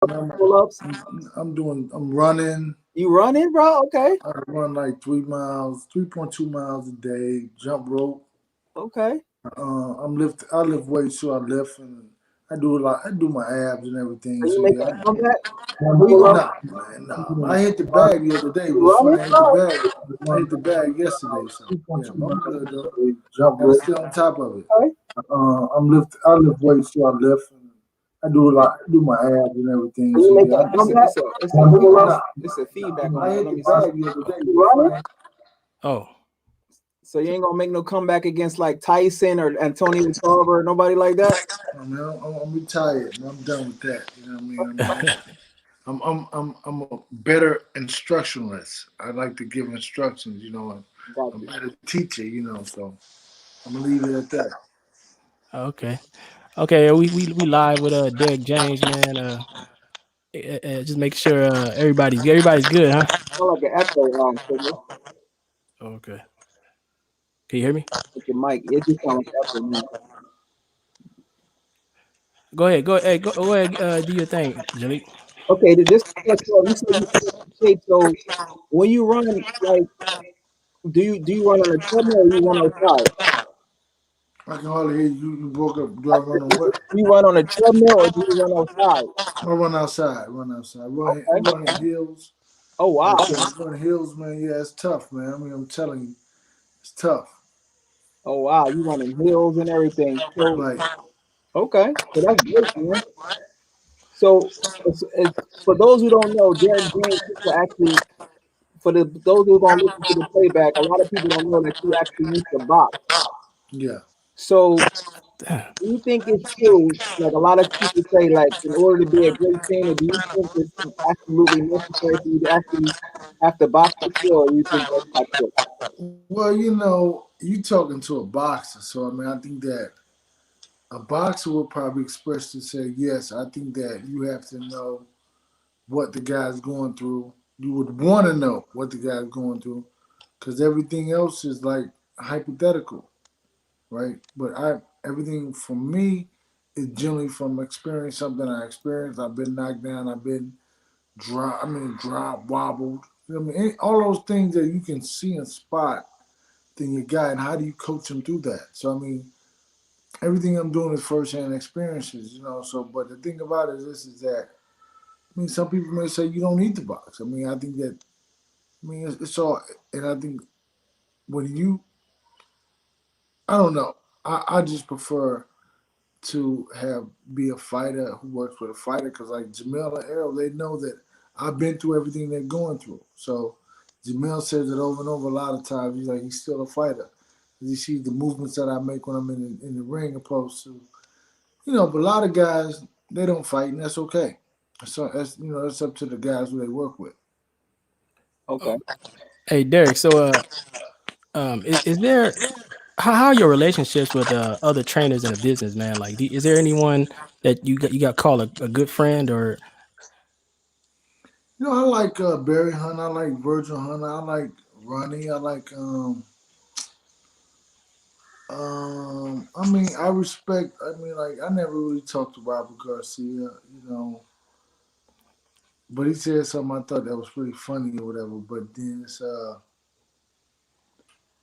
Pull-ups. I'm running. You running, bro? Okay. I run like 3 miles, 3.2 miles a day. Jump rope. Okay. I lift weights, so I lift and I do a lot. I do my abs and everything. Are you So making yeah, a comeback? nah, man, nah. I hit the bag the other day. It You was running, funny. I hit the bro? bag. I hit the bag yesterday. So yeah, but I'm good though. Jump Gotta rope. stay on top of it. Okay. I lift weights, so I lift. And I do a lot. I do my abs and everything. Are So you making yeah, a comeback? It's a feedback on I that. hit Let the me see. bag the other day. It You was running? funny. Oh, So you ain't gonna make no comeback against like Tyson or Antonio Crawford, nobody like that? I mean, I'm retired. Man. I'm done with that. You know what I mean? I'm a better instructionalist. I like to give instructions. You know, and Got I'm a you. better teacher. You know, so I'm gonna leave it at that. okay. Okay, we live with Derrick James, man. Just make sure everybody's good, huh? Sound like an echo, signal Okay. Can you hear me? with your mic. It just sounds like an echo, man. Go ahead. Go ahead. Go ahead. Do your thing, Jalik. Okay, just to cut you off, you said you put up in shape. So when you run, like, do you run on a treadmill or you run outside? I can hardly hear you. You broke up. Do I run on what? Do you run on a treadmill or do you run outside? I run outside. Run outside. Okay. Run in hills. Oh wow. Run hills, man. Yeah, it's tough, man. I mean, I'm telling you, it's tough. Oh wow. You running hills and everything. So Like, okay. So that's great, man. So for those who don't know, Derek James used to actually for those who are gonna listen to the playback, a lot of people don't know that you actually used to box. yeah. So do you think it's true? Like a lot of people say, like in order to be a great trainer, do you think it's absolutely necessary for you to actually have to box for skill, or you think that's not true? Well, you know, you talking to a boxer, so I mean, I think that a boxer would probably express to say, yes, I think that you have to know what the guy's going through. You would want to know what the guy's going through because everything else is like hypothetical, right? But everything for me is generally from experience, something I experienced. I've been knocked down. I've been dropped, wobbled. You know what I mean? All those things that you can see and spot in your guy, and how do you coach him through that? So, I mean, everything I'm doing is firsthand experiences, you know. So, but the thing about it is this is that I mean, some people may say you don't need to box. I mean, I think that I mean it's all, and I think when you, I don't know, I just prefer to have be a fighter who works with a fighter because like Jermell and Errol, they know that I've been through everything they're going through. So Jermell says it over and over a lot of times. He's like he's still a fighter. You see the movements that I make when I'm in the ring, opposed to but a lot of guys they don't fight, and that's okay. So that's it's up to the guys who they work with. Okay. Hey, Derrick. So, is there how are your relationships with other trainers in the business, man? Like, is there anyone that you got called a good friend or? I like Barry Hunt. I like Virgil Hunt. I like Ronnie. I like I mean, I respect. I mean, like I never really talked to Robert Garcia, but he said something I thought that was pretty funny or whatever. But then it's let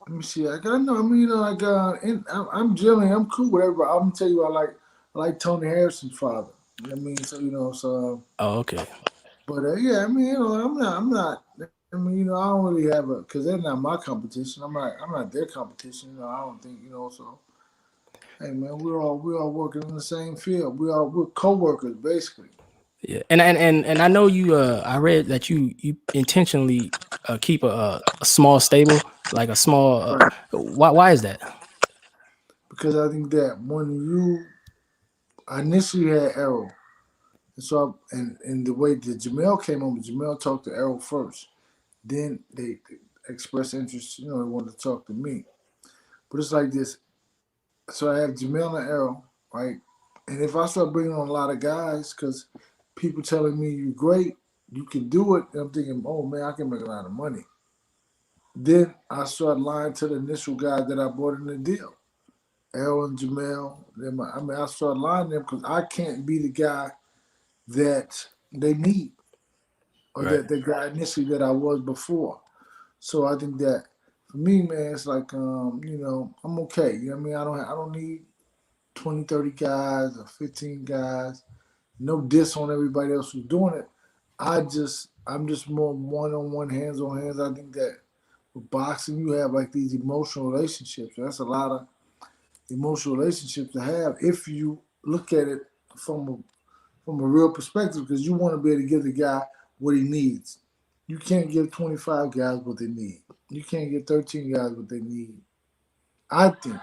me see. I got no. I mean, like I'm generally I'm cool with everybody. I'm gonna tell you, I like Tony Harrison's father. You know what I mean, so. Oh, okay. But yeah, I mean, I'm not. I mean, I don't really have a because they're not my competition. I'm not their competition. I don't think. So hey, man, we're all working in the same field. We're co-workers basically. Yeah, and I know you. I read that you intentionally keep a small stable, like a small. Right. Why is that? Because I think that when I initially had Errol, and so and the way that Jermell came on, Jermell talked to Errol first. Then they expressed interest. They wanted to talk to me. But it's like this. So I have Jermell and Errol, right? And if I start bringing on a lot of guys, because people telling me you're great, you can do it, and I'm thinking, oh man, I can make a lot of money. Then I start lying to the initial guys that I brought in the deal, Errol and Jermell. I start lying to them because I can't be the guy that they need, or Right. that the guy initially that I was before. So I think that for me, man, it's like I'm okay. You know what I mean? I don't need 20, 30 guys or 15 guys. No diss on everybody else who's doing it. I'm just more one on one, hands on hands. I think that with boxing you have like these emotional relationships. That's a lot of emotional relationships to have if you look at it from a real perspective, because you want to be able to give the guy what he needs. You can't give 25 guys what they need. You can't give 13 guys what they need. I think.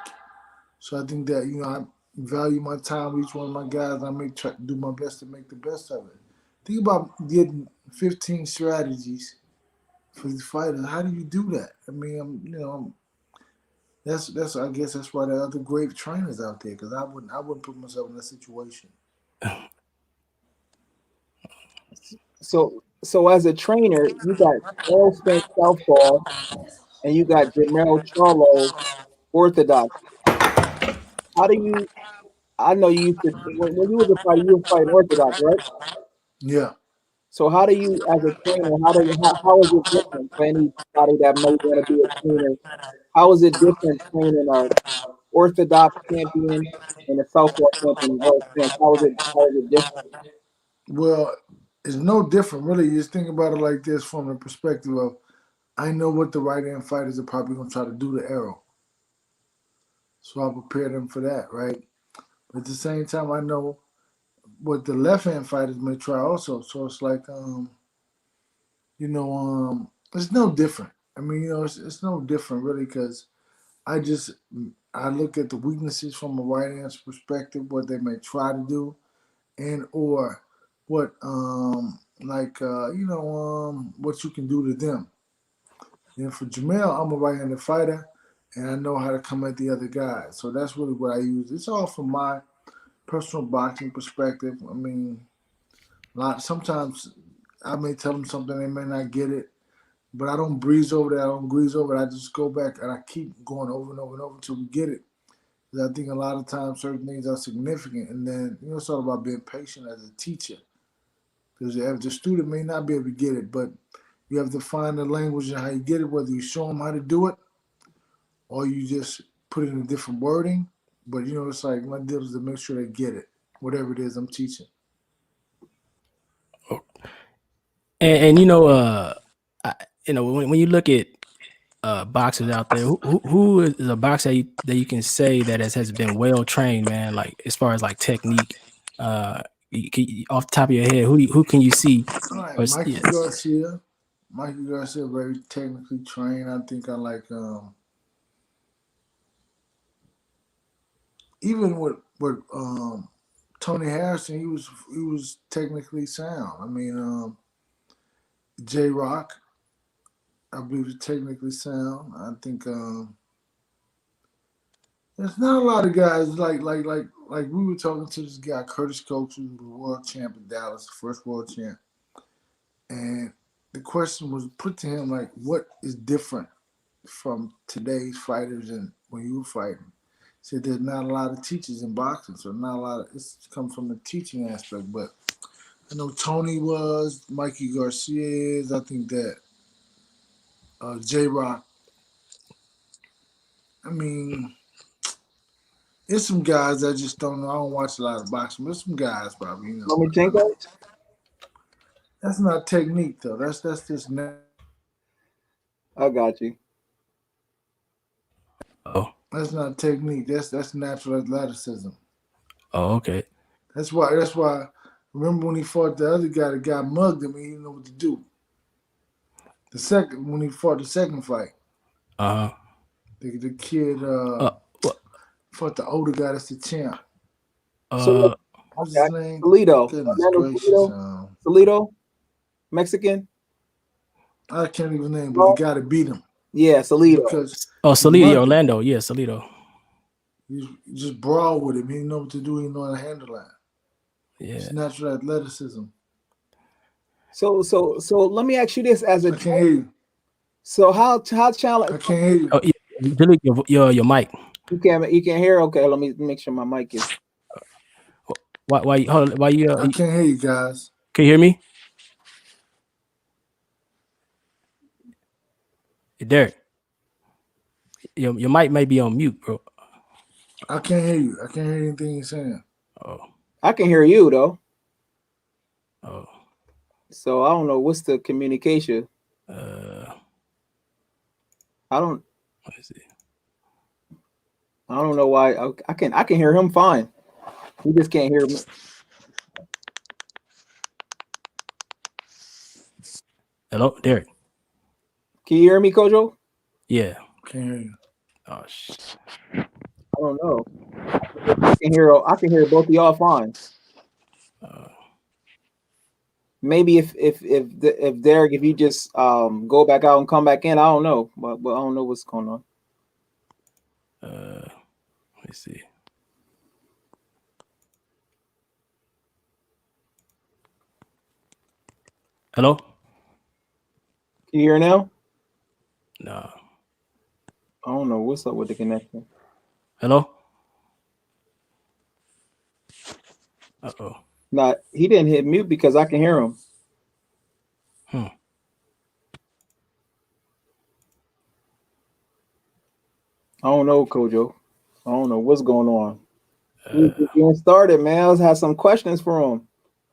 So I think that, I value my time with each one of my guys. And I try to do my best to make the best of it. Think about getting 15 strategies for these fighters. How do you do that? I mean, that's I guess that's why there are other great trainers out there, because I wouldn't put myself in that situation. So as a trainer, you got Errol Spence southpaw, and you got Jermell Charlo orthodox. How do you? I know you used to when you was a fighter, you was fighting orthodox, right? Yeah. So how do you, as a trainer, how is it different for anybody that may want to be a trainer? How is it different training a orthodox champion and a southpaw champion, Errol Spence? How is it different? Well, it's no different, really. You just think about it like this from the perspective of I know what the right hand fighters are probably going to try to do to Errol. So I prepare them for that, right? But at the same time, I know what the left hand fighters may try also. So it's like, it's no different. I mean, it's no different really, because I just I look at the weaknesses from a right hand perspective, what they may try to do, and or what what you can do to them. And for Jermell, I'm a right-handed fighter, and I know how to come at the other guy. So that's really what I use. It's all from my personal boxing perspective. I mean, sometimes I may tell them something, they may not get it, but I don't breeze over that. I don't grease over it. I just go back and I keep going over and over and over until we get it. Because I think a lot of times certain things are significant, and then it's all about being patient as a teacher. Because the student may not be able to get it, but you have to find the language and how you get it, whether you show them how to do it or you just put it in a different wording. But, it's like my deal is to make sure they get it, whatever it is I'm teaching. And when you look at boxers out there, who is a boxer that you can say that has been well trained, man? Like as far as like technique, off the top of your head, who can you see? All right, Or, Mikey yeah. Garcia. Mikey Garcia, very technically trained. I think I like even with Tony Harrison, he was technically sound. I mean, J Rock, I believe, is technically sound. I think there's not a lot of guys like we were talking to this guy Curtis Coates, who was world champ in Dallas, first world champ, and the question was put to him like, what is different from today's fighters and when you were fighting? He said there's not a lot of teachers in boxing, so not a lot of it's come from the teaching aspect. But I know Tony was, Mikey Garcia is, I think that J Rock. I mean, there's some guys I just don't know. I don't watch a lot of boxing, but there's some guys probably, Lomachenko? That's not technique though. That's just I got you. Oh, that's not technique. That's natural athleticism. oh, okay. That's why. Remember when he fought the other guy, the guy mugged him, and he didn't know what to do. When he fought the second fight, Uh-huh. the kid What? fought the older guy. That's the champ. So What's okay, his name? Toledo, Goodness Orlando gracious. Toledo, Mexican. I can't even name, but the Oh, guy that beat him yeah, Toledo. because Oh, he Salido, mugged him. Orlando. Yeah, Salido. He just brawled with him. He didn't know what to do. He didn't know how to handle that. Yeah. It's natural athleticism. So let me ask you this as a I can't hear you. so how I challenge can't hear you. Oh, yeah. Delete your mic. you can hear? Okay, let me make sure my mic is Why you I can't hear you guys. Can you hear me? Hey, Derrick, your mic may be on mute, bro. I can't hear you. I can't hear anything you're saying. Oh, I can hear you though. oh. So I don't know what's the communication. Let I don't me see. I don't know why. I can hear him fine. He just can't hear me. Hello, Derrick. Can you hear me, Kojo? Yeah. Can't hear you. Oh shit. I don't know. I can hear both of y'all fine. Maybe if Derrick, if you just go back out and come back in, I don't know, but I don't know what's going on. Let me see. Hello? Can you hear now? No. I don't know what's up with the connection. Hello? Uh-oh. Nah, he didn't hit mute because I can hear him. I don't know, Kojo. I don't know what's going on. We're just getting started, man. Let's have some questions for him.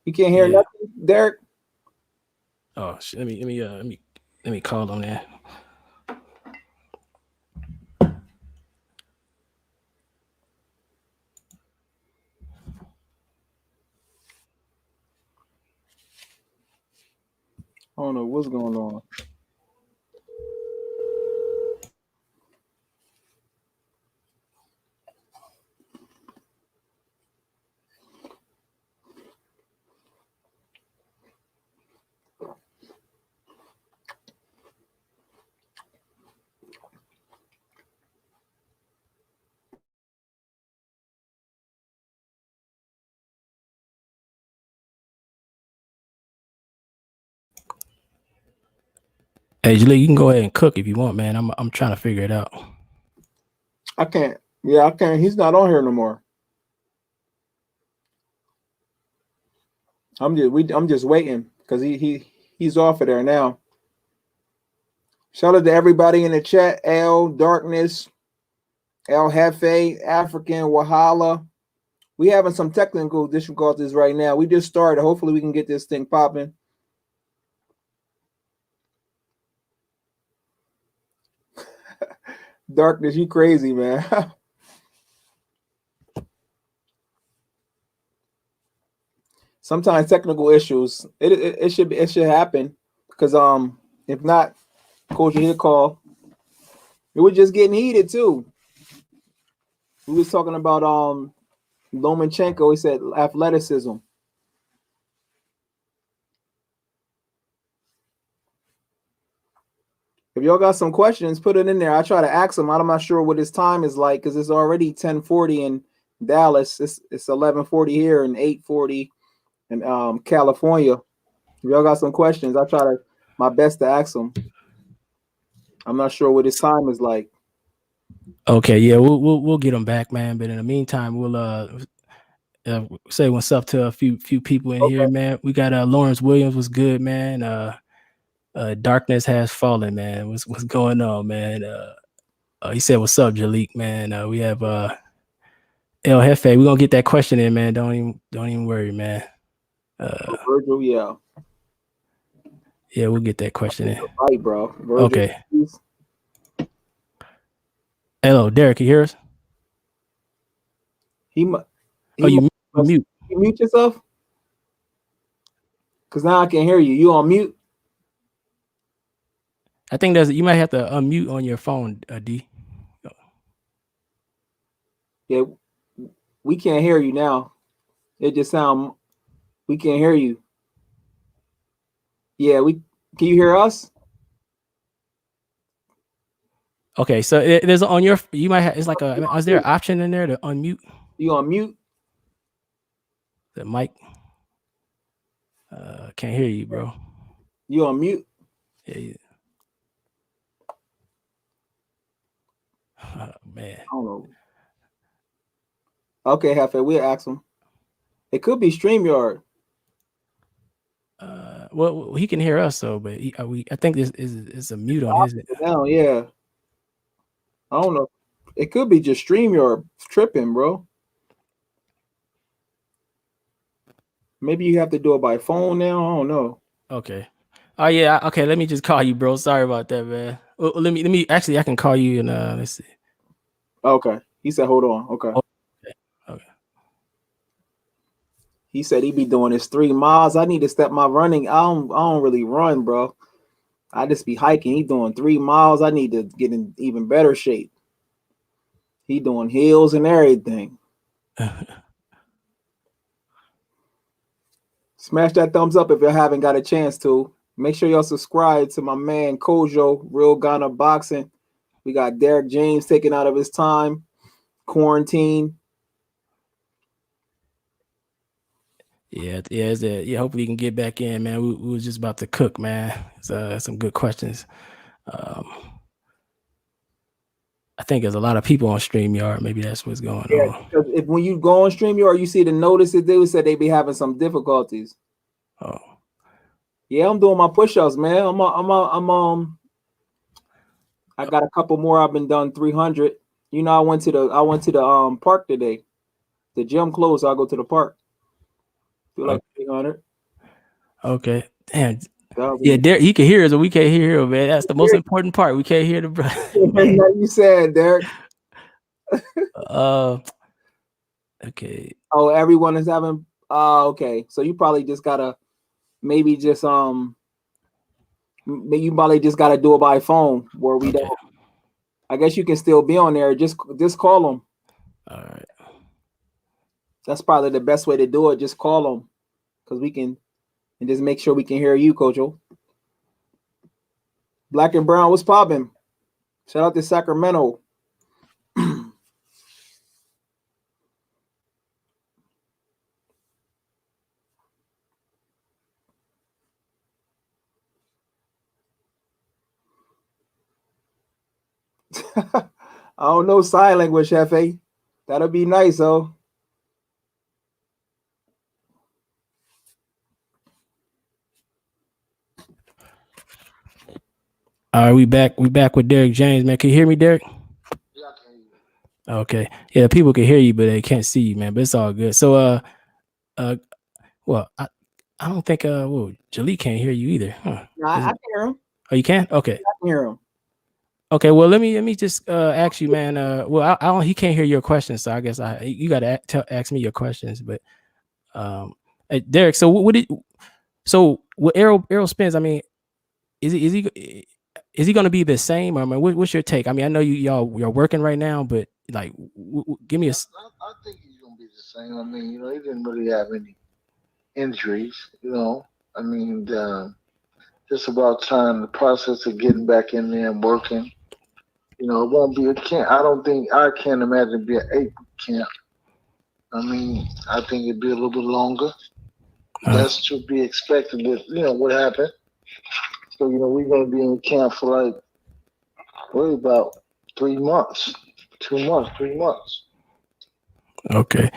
You can't hear nothing, Derrick? Oh shit. Let me call on there. I don't know what's going on. Hey, Julie, you can go ahead and cook if you want, man. I'm trying to figure it out. I can't. Yeah, I can't. He's not on here no more. I'm just waiting because he's off of there now. Shout out to everybody in the chat. L Darkness, El Jefe, African, Wahala. We having some technical difficulties right now. We just started. Hopefully we can get this thing popping. Darkness, you crazy, man. Sometimes technical issues. It should happen because if not, Coach hit call. It was just getting heated too. We was talking about Lomachenko. He said athleticism. If y'all got some questions, put it in there. I try to ask him. I'm not sure what his time is like because it's already 10:40 in Dallas. It's 11:40 here and 8:40 in California. If y'all got some questions, I try my best to ask him. I'm not sure what his time is like. Okay, yeah, we'll get him back, man. But in the meantime, we'll say what's up to a few people in here, man. We got Lawrence Williams was good, man. Darkness has fallen, man. What's going on, man? He said, "What's up, Jalik, man?" We have El Jefe. We're gonna get that question in, man. Don't even worry, man. Virgil, yeah. Yeah, we'll get that question in. Right, bro. Virgil, Okay. please. Hello, Derrick, you hear us? You mute. You mute yourself? Because now I can hear you. You on mute? I think you might have to unmute on your phone, D. Yeah, we can't hear you now. It just we can't hear you. Yeah, can you hear us? Okay, so there's on your, you might have, it's like is there an option in there to unmute? You on mute? The mic. Can't hear you, bro. You on mute? Yeah. Oh, man. I don't know. Okay, Hefe, we'll ask him. It could be StreamYard. well, he can hear us, so but I think this is a mute on his. Now, yeah. I don't know. It could be just StreamYard tripping, bro. Maybe you have to do it by phone now. I don't know. Okay. Oh yeah. Okay. Let me just call you, bro. Sorry about that, man. Well, let me. Actually, I can call you and let's see. Okay. He said, hold on. Okay. Okay. He said he be doing his 3 miles. I need to step my running. I don't really run, bro. I just be hiking. He doing 3 miles. I need to get in even better shape. He doing hills and everything. Smash that thumbs up if you haven't got a chance to. Make sure y'all subscribe to my man Kojo, Real Ghana Boxing. We got Derrick James taking out of his time, quarantine. Yeah. Hopefully, you can get back in, man. We was just about to cook, man. Some good questions. I think there's a lot of people on StreamYard. Maybe that's what's going on. Because if when you go on StreamYard, you see the notice that they said they be having some difficulties. Oh. Yeah, I'm doing my push-ups, man. I got a couple more. I've been done 300. You know, I went to the park today. The gym closed, so I go to the park. Do like 300. Okay. Damn. Yeah, Derrick, he can hear us, but we can't hear him, man. That's the most important part. We can't hear the brother. You said, Derrick. Okay. Oh, everyone is having. Okay. So you probably just gotta maybe just you probably just gotta do it by phone where we don't. I guess you can still be on there. Just call them. All right. That's probably the best way to do it. Just call them because we can, and just make sure we can hear you, Kojo. Black and Brown, what's popping? Shout out to Sacramento. I don't know sign language, Hefe. That'll be nice, though. All right, we back. We back with Derrick James, man. Can you hear me, Derrick? Yeah, I can hear you. Okay. Yeah, people can hear you, but they can't see you, man. But it's all good. So, well, I don't think Jalik can't hear you either. Huh? I can hear him. Oh, you can? Okay. I can hear him. Okay. Well, let me just ask you, man. Well, I don't. He can't hear your questions, so I guess you got to ask me your questions. But, Derrick, so with Errol Spence, I mean, is he going to be the same? I mean, what's your take? I mean, I know you're working right now, but like, give me a. I think he's gonna be the same. I mean, he didn't really have any injuries. I mean, just about time the process of getting back in there and working. It won't be a camp. I can't imagine it be an 8-week camp. I mean, I think it'd be a little bit longer. That's to be expected with what happened. So we're gonna be in camp for like really about 3 months, 2 months, 3 months. Okay.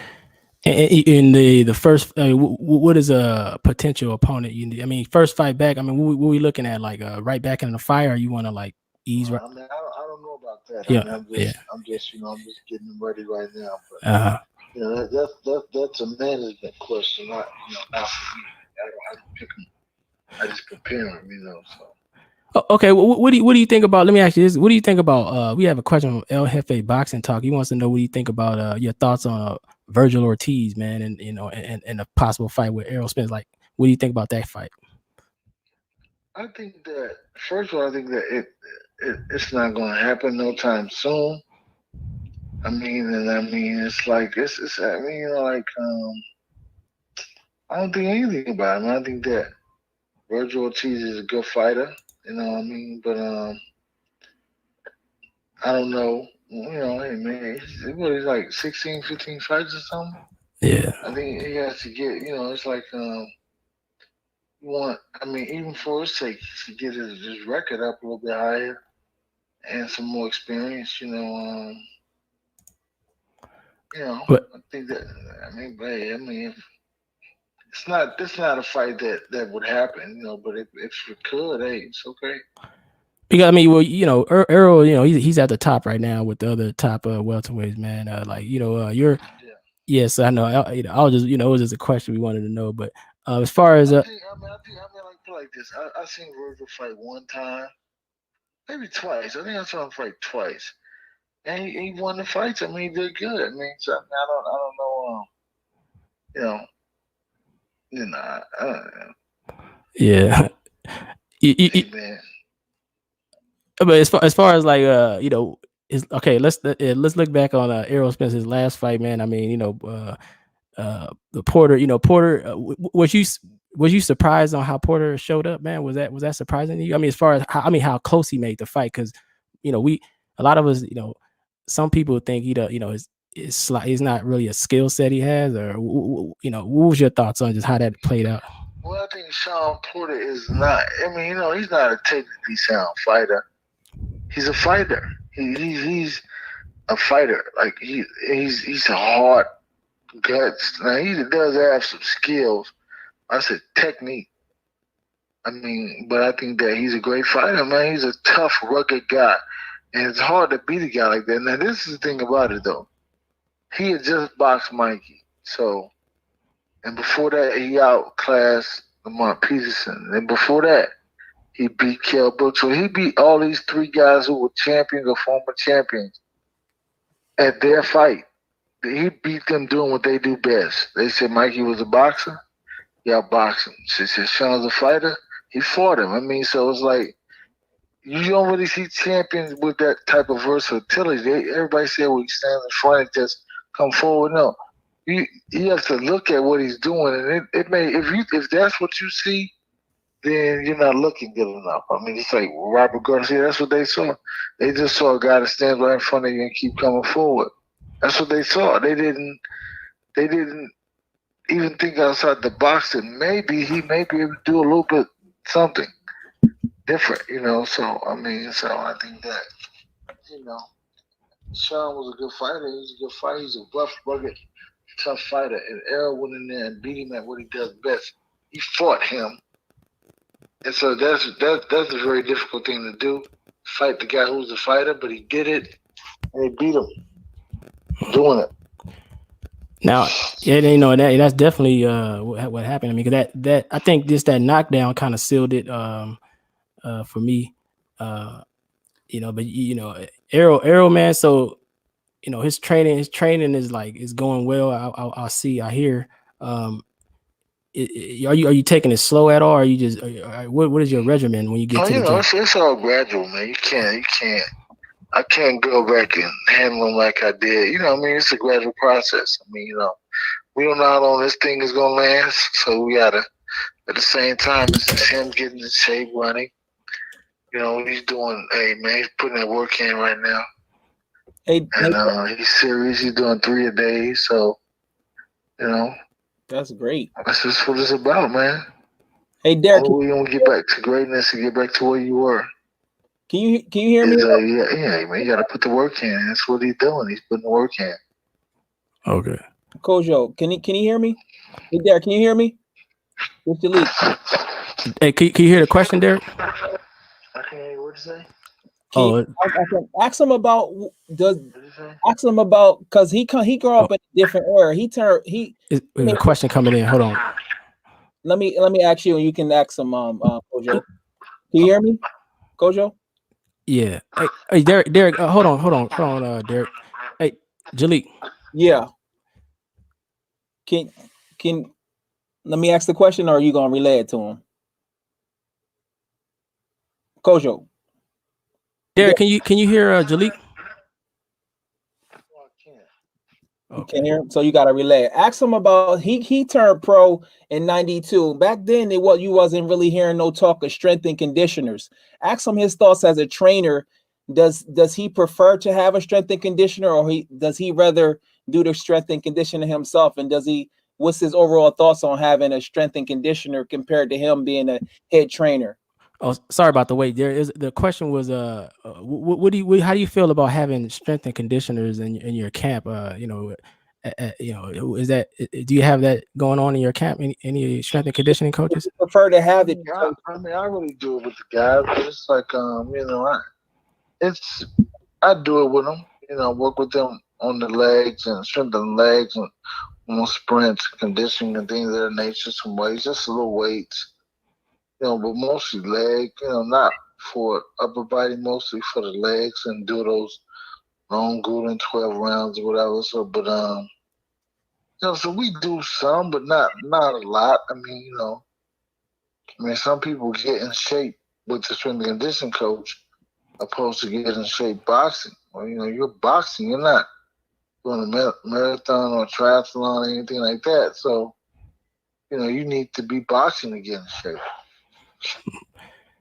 In the first, what is a potential opponent you need? I mean, first fight back. I mean, what we looking at? Like right back in the fire? Or you want to like ease? I mean, I don't know about that. Yeah, I mean, I'm just getting them ready right now. But that's a management question, not not for me. I don't pick them. I just prepare them. So. Okay, what do you think about? Let me ask you this: what do you think about? We have a question from El Jefe Boxing Talk. He wants to know what do you think about your thoughts on Virgil Ortiz, man, and and a possible fight with Errol Spence. Like, what do you think about that fight? I think that first of all, I think that it's not going to happen no time soon. I mean, it's like it's. I mean, I don't think anything about him. I think that Virgil Ortiz is a good fighter. But I don't know. Hey man, he's like 16, 15 fights or something. Yeah. I think he has to get. It's like even for his sake, to get his record up a little bit higher and some more experience. But I think that. If It's not a fight that would happen, But if it could, hey, it's okay. Because I mean, well, Errol, he's at the top right now with the other top welterweights, man. You're yes, I know. I was just, it was just a question we wanted to know, but as far as I feel like this. I seen Virgil fight one time, maybe twice. I think I saw him fight twice, and he won the fights. I mean, he did good. I mean, so I don't know. I don't know. Yeah. Hey, man. But as far as like is okay. Let's look back on Errol Spence's last fight, man. I mean, the Porter. Porter. Was you surprised on how Porter showed up, man? Was that surprising to you? I mean, as far as how close he made the fight, because a lot of us, some people think he's not really a skill set he has, or what was your thoughts on just how that played out? Well, I think Sean Porter is not. I mean, he's not a technically sound fighter. He's a fighter. He's a fighter. Like he's a hard guts. Now he does have some skills. I said technique. I mean, but I think that he's a great fighter, man. He's a tough, rugged guy, and it's hard to beat a guy like that. Now this is the thing about it, though. He had just boxed Mikey, and before that he outclassed Lamont Peterson, and before that he beat Kell Brooks. So he beat all these three guys who were champions or former champions at their fight. He beat them doing what they do best. They said Mikey was a boxer. Yeah, box him. She said Sean's a fighter. He fought him. I mean, so it's like you don't really see champions with that type of versatility. Everybody said, well, he stands in front and just come forward. No, you have to look at what he's doing, and it may if that's what you see, then you're not looking good enough. I mean, it's like Robert Garcia. That's what they saw. They just saw a guy that stands right in front of you and keep coming forward. That's what they saw. They didn't even think outside the box that maybe he may be able to do a little bit something different, So I think that, Sean was a good fighter. He's a good fighter. He's a rough, rugged, tough fighter. And Errol went in there and beat him at what he does best. He fought him. And so that's a very difficult thing to do. Fight the guy who's a fighter, but he did it and he beat him doing it. Now, that's definitely what happened. I mean, because that I think that knockdown kind of sealed it for me. But Errol, man. So his training is going well. I hear. Are you taking it slow at all? Or are you just what is your regimen when you get to the gym? It's all gradual, man. You can't. I can't go back and handle them like I did. It's a gradual process. I mean, we don't know how long this thing is going to last. So we got to, at the same time, it's just him getting in shape, running. He's doing, he's putting that work in right now. And he's serious. He's doing 3 a day. So, that's great. That's just what it's about, man. Hey, Derrick. We don't get back to greatness and get back to where you were. Can you hear me? Yeah, man. You got to put the work in. That's what he's doing. He's putting the work in. Okay. Kojo, can you hear me? Hey, Derrick, can you hear me? What's the leak? Hey, can you hear the question, Derrick? I can't hear you. What'd you say? Ask him about because he grew up in a different era. There's a question coming in. Hold on. Let me ask you, and you can ask him, Kojo. Can you hear me, Kojo? Yeah. Hey, Derrick. Hold on, Derrick. Hey, Jalik. Yeah. Can let me ask the question, or are you gonna relay it to him, Kojo? Derrick, can you hear Jalik? You can't hear him, so you got to relay. Ask him about he turned pro in '92. Back then, you wasn't really hearing no talk of strength and conditioners. Ask him his thoughts as a trainer. Does he prefer to have a strength and conditioner, or does he rather do the strength and conditioning himself? And what's his overall thoughts on having a strength and conditioner compared to him being a head trainer? Oh, sorry about the wait. The question was, how do you feel about having strength and conditioners in your camp? Is that, do you have that going on in your camp? Any strength and conditioning coaches? Prefer to have it. I mean, I really do it with the guys, but it's like, I do it with them. Work with them on the legs and strengthen the legs and on sprints, conditioning and things of that nature. Some weights, just a little weights. But mostly leg. Not for upper body, mostly for the legs, and do those long Guden 12 rounds or whatever. So, but so we do some, but not a lot. I mean, some people get in shape with the strength and conditioning coach, opposed to getting in shape boxing. Well, you're boxing. You're not doing a marathon or triathlon or anything like that. So, you need to be boxing to get in shape.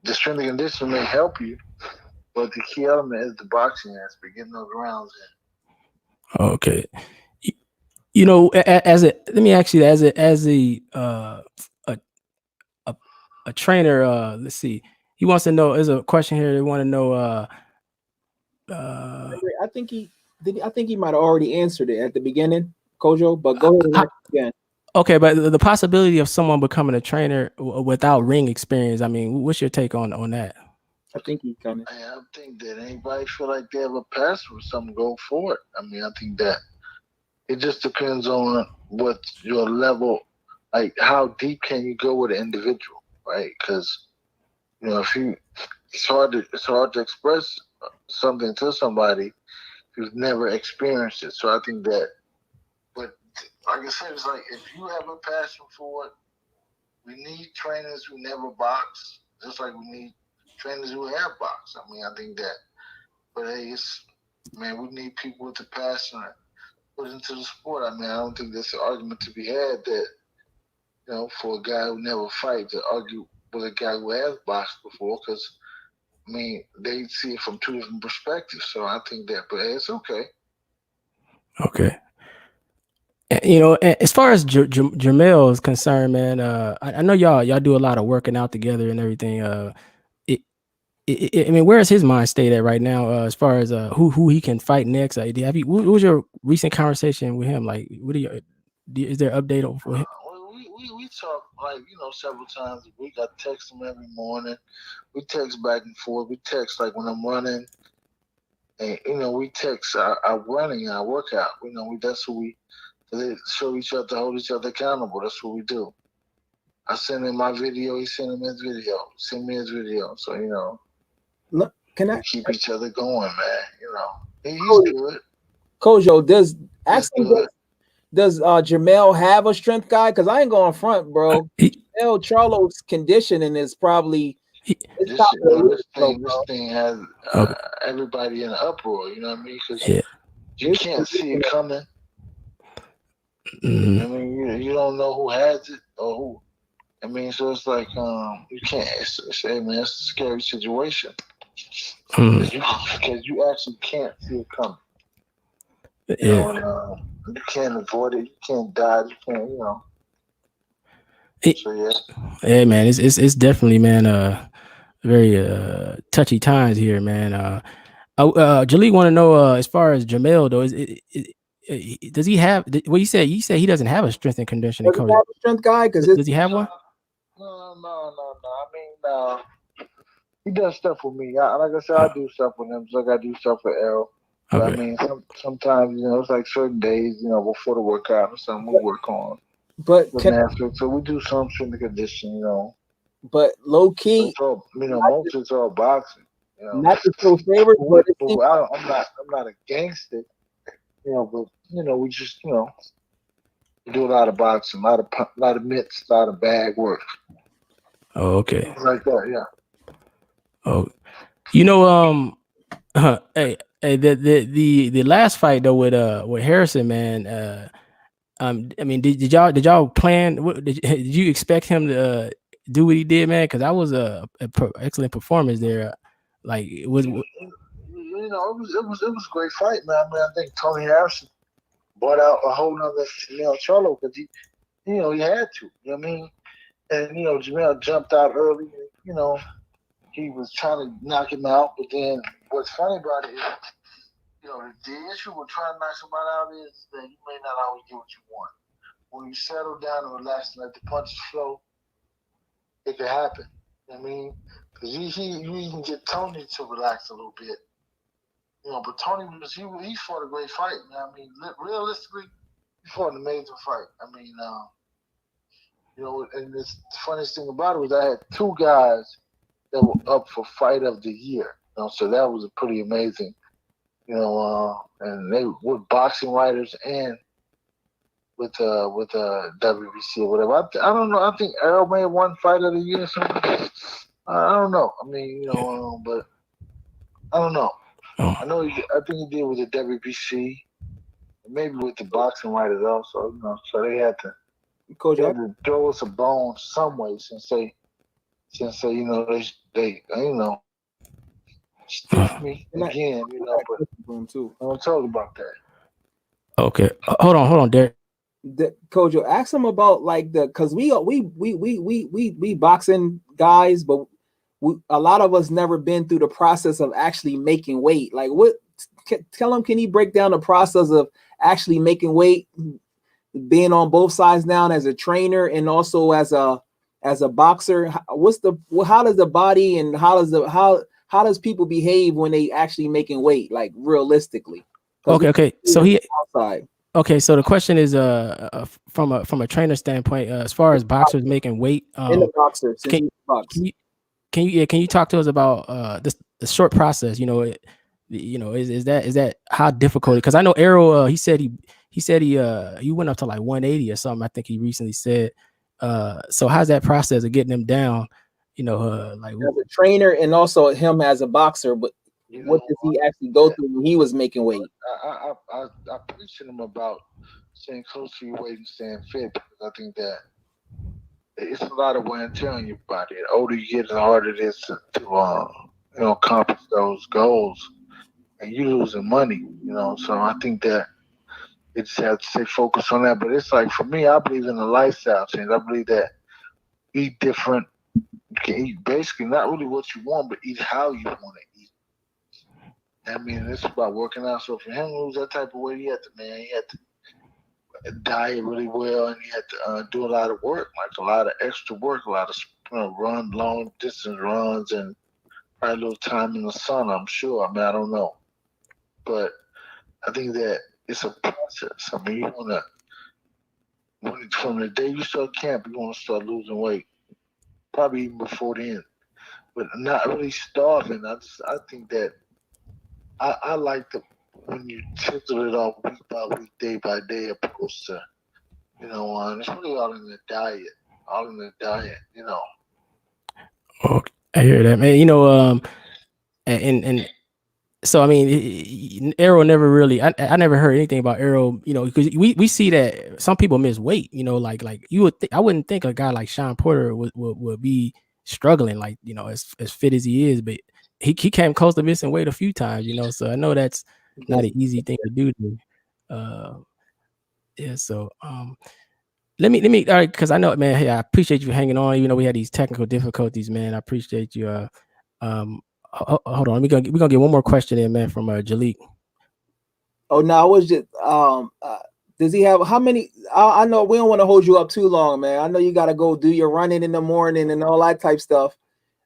The strength and conditioning may help you, but the key element is the boxing aspect, getting those rounds in. Okay. Let me ask you, as a trainer, let's see. He wants to know, there's a question here. They want to know, I think he might have already answered it at the beginning, Kojo, but go ahead and ask again. Okay, but the possibility of someone becoming a trainer without ring experience, I mean, what's your take on that? I think he kind of. I think that anybody feel like they have a pass for something, go for it. I mean, I think that it just depends on what your level, like how deep can you go with an individual, right? Because it's hard to express something to somebody who's never experienced it. So I think that, but like I said, it's like if you have a passion for it, we need trainers who never box, just like we need trainers who have boxed. I mean, I think that, but hey, we need people with the passion put into the sport. I mean, I don't think there's an argument to be had that, for a guy who never fight to argue with a guy who has boxed before, because, I mean, they see it from two different perspectives. So I think that, but hey, it's okay. Okay. As far as Jermell is concerned, man, I know y'all do a lot of working out together and everything. I mean, where is his mind state at right now, as far as who he can fight next? What was your recent conversation with him? Like, is there an update for him? We talk, like, several times a week. I text him every morning. We text back and forth. We text like when I'm running, and we text our running, our workout. That's what we show each other, hold each other accountable. That's what we do. I send him my video. He send him his video. Send me his video. So Look, can I keep each other going, man? He's good. Kojo, does Jermell have a strength guy? Because I ain't going front, bro. Jermell Charlo's conditioning is probably this thing has everybody in an uproar. You know what I mean? Because you can't see it coming. Mm-hmm. I mean, you don't know who has it or who. I mean, so it's like you can't. It's a scary situation because you actually can't see it coming. You can't avoid it. You can't die. You can't. So yeah. Hey man, it's definitely, man, very touchy times here, man. Jaleel want to know, as far as Jermell though, does he have? Well, you said he doesn't have a strength and conditioning coach. Does he have a strength guy? Does he have one? No. I mean, he does stuff with me. Like I said, I do stuff with him, just like I do stuff with Errol. But I mean, sometimes it's like certain days, before the workout or something we work on. But so we do some strength and conditioning, But low key, most it's all boxing. Not to throw favors, but I'm not a gangster. But we just we do a lot of boxing, a lot of mitts, a lot of bag work. Oh, okay. Things like that, yeah. Oh, hey, the last fight though with Harrison, man. I mean, did y'all plan? Did you expect him to do what he did, man? Because that was a excellent performance there. Like it was. It was a great fight, man. I mean, I think Tony Harrison brought out a whole nother Jermell Charlo because he had to. You know what I mean? And Jermell jumped out early. He was trying to knock him out, but then what's funny about it is you know, the issue with trying to knock somebody out is that you may not always get what you want. When you settle down and relax and let the punches flow, it can happen. You know what I mean? Because you even get Tony to relax a little bit. You know, but Tony he fought a great fight. You know what I mean? Realistically, he fought an amazing fight. I mean, you know, and the funniest thing about it was I had two guys that were up for fight of the year. You know, so that was pretty amazing. You know, and they were boxing writers and with WBC or whatever. I don't know. I think Errol may have won fight of the year or something. I don't know. I mean, you know, but I don't know. I know. I think he did with the WBC, maybe with the boxing writers also. You know, so they had to. Coach, They had to throw us a bone some way since they you know they you know stiff me again. You know, but I don't talk about that. Okay, hold on, Derrick. Coach, ask him about like because we boxing guys, but a lot of us never been through the process of actually making weight. Like, what? Tell him, can he break down the process of actually making weight, being on both sides now as a trainer and also as a boxer? How does the body and how does people behave when they actually making weight, like realistically? Okay. So okay, so the question is from a trainer standpoint, as far as boxers making weight, in the boxer, can you talk to us about the short process? You know, is that how difficult? Because I know Errol, he said he went up to like 180 or something. I think he recently said. So how's that process of getting him down? You know, like as a trainer and also him as a boxer, but what did he actually go through when he was making weight? I preach to him about staying close to your weight and staying fit because I think that it's a lot of wear and tear on your body. The older you get, the harder it is to you know, accomplish those goals, and you losing money. You know, so I think that it just has to stay focused on that. But it's like for me, I believe in the lifestyle change. I believe that eat different. You can eat basically not really what you want, but eat how you want to eat. I mean, it's about working out. So for him to lose that type of weight, he had to diet really well, and he had to do a lot of work, like a lot of extra work, a lot of run long distance runs, and probably a little time in the sun. I'm sure. I mean, I don't know, but I think that it's a process. I mean, you want to from the day you start camp, you want to start losing weight, probably even before then, but not really starving. I think that I like when you chisel it off week by week, day by day, opposed to, you know, it's really all in the diet, you know. Okay, I hear that, man. You know, and so I mean, Errol never really. I never heard anything about Errol. You know, because we see that some people miss weight. You know, like you would. I wouldn't think a guy like Sean Porter would be struggling, like, you know, as fit as he is, but he came close to missing weight a few times. You know, so I know that's not an easy thing to do. Yeah. So let me all right, because I know, man. Hey, I appreciate you hanging on. Even though we had these technical difficulties, man. I appreciate you. Hold on. We're gonna get one more question in, man, from Jalik. Oh no, I was just does he have how many? I know we don't want to hold you up too long, man. I know you got to go do your running in the morning and all that type stuff.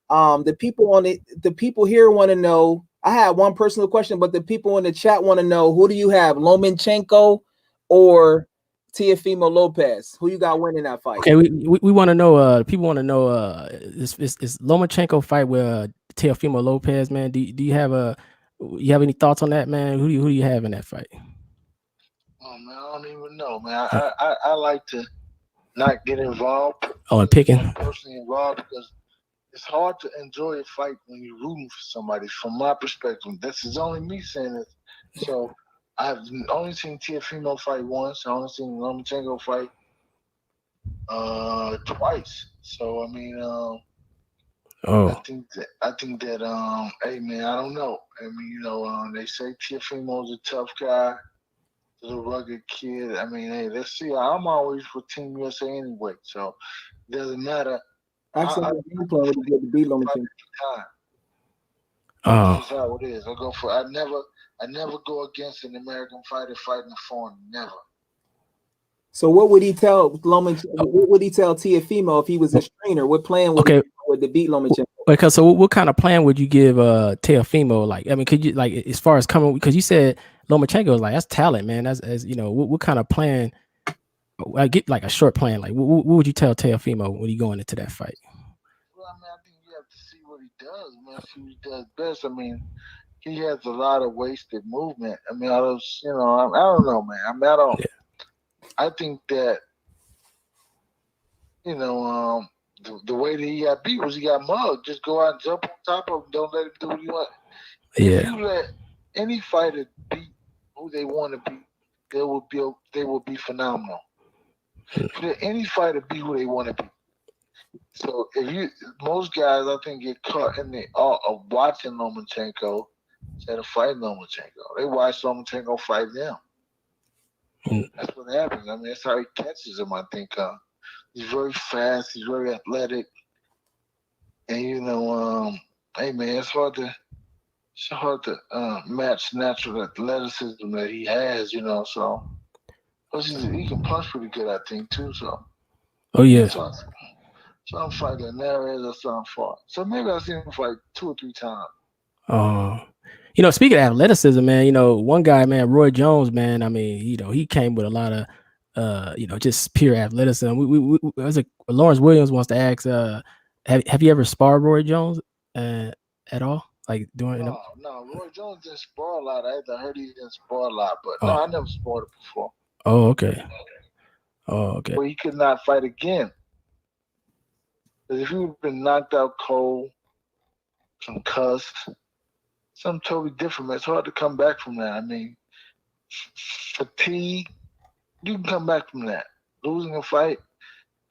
The people here want to know. I had one personal question, but the people in the chat want to know, who do you have, Lomachenko or Teofimo Lopez? Who you got winning that fight? Okay, we want to know. People want to know. Is Lomachenko fight with Teofimo Lopez, man? Do you have any thoughts on that, man? Who do you have in that fight? Oh man, I don't even know, man. I like to not get involved. Oh, and picking. Personally involved because it's hard to enjoy a fight when you're rooting for somebody. From my perspective, this is only me saying this. So I've only seen Teofimo fight once. I only seen Lomachenko fight twice. So I mean, I think that hey man, I don't know. I mean, you know, they say Teofimo's a tough guy, a rugged kid. I mean, hey, let's see. I'm always for Team USA anyway, so it doesn't matter. Actually, game plan would be to beat Lomachenko. That's how it is. I never I never go against an American fighter fighting a foreign. Never. So what would he tell Lomachenko? What would he tell Teofimo if he was his trainer? What plan would he would to beat Lomachenko? Because so what kind of plan would you give Teofimo? Like, I mean, could you like as far as coming, because you said Lomachenko was like, that's talent, man. That's, as you know, what kind of plan? I get like a short plan. Like, what would you tell Teofimo when you going into that fight? Well, I mean, I think you have to see what he does, man. See what he does best. I mean, he has a lot of wasted movement. I mean, I don't know, man. I mean, I think that, the way that he got beat was he got mugged. Just go out and jump on top of him. Don't let him do what he wants. Yeah. If you let any fighter beat who they want to beat, they will be phenomenal. If you let any fighter beat who they want to beat. So most guys, I think, get caught in the art of watching Lomachenko instead of fighting Lomachenko. They watch Lomachenko fight them. That's what happens. I mean, that's how he catches him, I think. He's very fast. He's very athletic. And, hey, man, it's hard to match natural athleticism that he has, so. Plus, he can punch pretty good, I think, too, so. Oh, yeah. So I'm fighting Linares or something fought. So maybe I've seen him fight 2 or 3 times. Speaking of athleticism, man, one guy, man, Roy Jones, man, I mean, he came with a lot of just pure athleticism. We Lawrence Williams wants to ask, have you ever sparred Roy Jones at all? Like during No, Roy Jones didn't spar a lot. I heard he didn't spar a lot, but no, I never sparred it before. Oh, okay. But he could not fight again. Because if you've been knocked out cold, concussed, something totally different, man. It's hard to come back from that. I mean, fatigue, you can come back from that. Losing a fight,